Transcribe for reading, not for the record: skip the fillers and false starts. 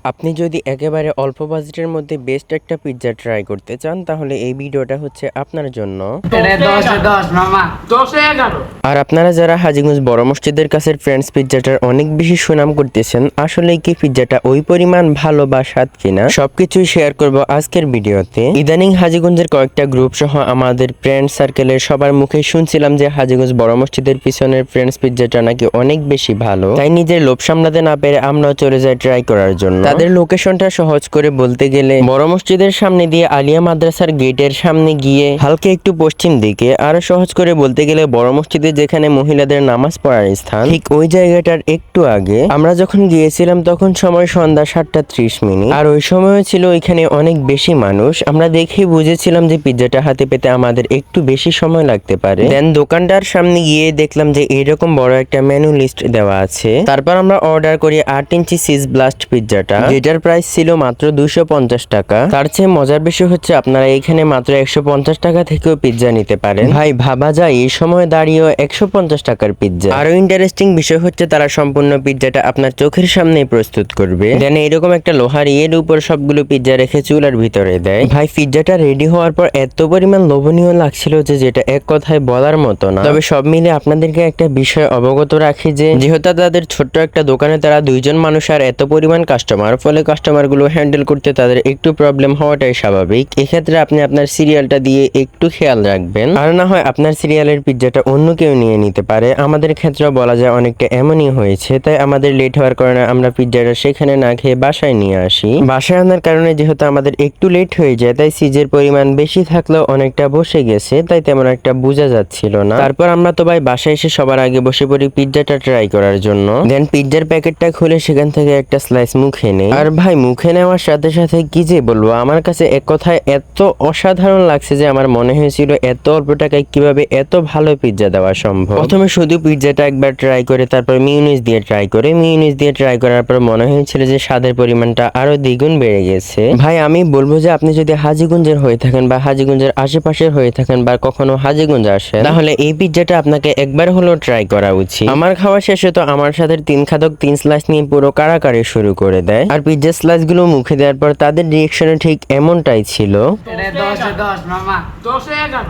আপনি যদি একেবারে অল্প বাজেটের মধ্যে বেস্ট একটা পিৎজা ট্রাই করতে চান তাহলে এই ভিডিওটা হচ্ছে আপনার জন্য। আর আপনারা যারা হাজীগঞ্জ বড় মসজিদের কাছের ফ্রেন্ডস পিৎজাটার অনেক বেশি সুনাম করতেছেন, আসলে কি পিৎজাটা ওই পরিমাণ ভালো বা স্বাদ কিনা সবকিছুই শেয়ার করব আজকের ভিডিওতে। ইদানিং হাজীগঞ্জের কয়েকটা গ্রুপ সহ আমাদের ফ্রেন্ড সার্কেলের সবার মুখে শুনছিলাম যে হাজীগঞ্জ বড় মসজিদের পিছনের ফ্রেন্ডস পিৎজাটা নাকি অনেক বেশি ভালো, তাই নিজের লোভ সামলাতে না পেরে আমরাও চলে যাই ট্রাই করার জন্য। তাদের লোকেশনটা সহজ করে বলতে গেলে বড় মসজিদের সামনে দিয়ে আলিয়া মাদ্রাসার গেটের সামনে গিয়ে হালকা একটু পশ্চিম দিকে, আরো সহজ করে বলতে গেলে বড় মসজিদে যেখানে মহিলাদের নামাজ পড়ার স্থান ঠিক ওই জায়গাটার একটু আগে। আমরা যখন গিয়েছিলাম তখন সময় সন্ধ্যা 7:30, আর ওই সময় ছিল এখানে অনেক বেশি মানুষ। আমরা দেখে বুঝেছিলাম যে পিৎজাটা হাতে পেতে আমাদের একটু বেশি সময় লাগতে পারে। দেন দোকানটার সামনে গিয়ে দেখলাম যে এরকম বড় একটা মেনু লিস্ট দেওয়া আছে। তারপর আমরা অর্ডার করি 8 ইঞ্চি চিজ ব্লাস্ট পিৎজাটা, যেটার প্রাইস ছিল মাত্র 250 টাকা। তার চেয়ে মজার বিষয় হচ্ছে আপনারা এখানে মাত্র 150 টাকা থেকেও পিৎজা নিতে পারেন। ভাই ভাবা যায় এই সময় দাঁড়িয়েও 150 টাকার পিৎজা। আরো ইন্টারেস্টিং বিষয় হচ্ছে তারা সম্পূর্ণ পিৎজাটা আপনার চোখের সামনেই প্রস্তুত করবে। দেন এরকম একটা লোহার ইয়ের উপর সবগুলো পিৎজা রেখে চুলার ভিতরে দেয়। ভাই পিৎজাটা রেডি হওয়ার পর এত পরিমাণ লোভনীয় লাগছিল যে যেটা এক কথায় বলার মতো না। তবে সব মিলে আপনাদেরকে একটা বিষয় অবগত রাখি যে যেহেতু তাদের ছোট্ট একটা দোকানে তারা 2 জন মানুষ আর এত পরিমাণ কাস্টমার, ফলে কাস্টমার গুলো হ্যান্ডেল করতে তাদের একটু প্রবলেম হওয়াটাই স্বাভাবিক। এক্ষেত্রে আপনি আপনার সিরিয়ালটা দিয়ে একটু খেয়াল রাখবেন, আর না হয় আপনার সিরিয়ালের পিৎজাটা অন্য কেউ নিয়ে নিতে পারে। আমাদের ক্ষেত্রেও বলা যায় অনেকটা এমনই হয়েছে, তাই আমাদের লেট হওয়ার কারণে আমরা পিৎজাটা সেখানে না খেয়ে বাসায় নিয়ে আসি। বাসায় আনার কারণে যেহেতু আমাদের একটু লেট হয়ে যায়, তাই চিজের পরিমাণ বেশি থাকলেও অনেকটা বসে গেছে, তাই তেমন একটা বোঝা যাচ্ছিল না। তারপর আমরা তো ভাই বাসায় এসে সবার আগে বসে পড়ি পিৎজাটা ট্রাই করার জন্য। দেন পিৎজার প্যাকেটটা খুলে সেখান থেকে একটা স্লাইস মুখে নেই, আর ভাই মুখে নেওয়ার সাথে সাথে কি যে বলবো, আমার কাছে এক কথায় এত অসাধারণ লাগছে যে আমার মনে হয়েছিল এত অল্প টাকায় কিভাবে এত ভালো পিৎজা দেওয়া সম্ভব। প্রথমে শুধু পিৎজাটা একবার ট্রাই করে তারপর মিউনিস দিয়ে ট্রাই করার পর মনে হয়েছিল যে স্বাদের পরিমাণটা আরো দ্বিগুণ বেড়ে গেছে। ভাই আমি বলবো যে আপনি যদি হাজীগঞ্জের হয়ে থাকেন বা হাজীগঞ্জের আশেপাশের হয়ে থাকেন বা কখনো হাজীগঞ্জ আসেন, তাহলে এই পিৎজাটা আপনাকে একবার হলেও ট্রাই করা উচিত। আমার খাওয়া শেষে তো আমার সাথে 3 খাদক 3 স্লাইস নিয়ে পুরো কাড়াকাড়ি শুরু করে দেয়। আর পিৎজা স্লাইস গুলো মুখে দেওয়ার পর তাদের রিয়েকশনে ঠিক এমনটাই ছিল। 10-10 মামা 10-11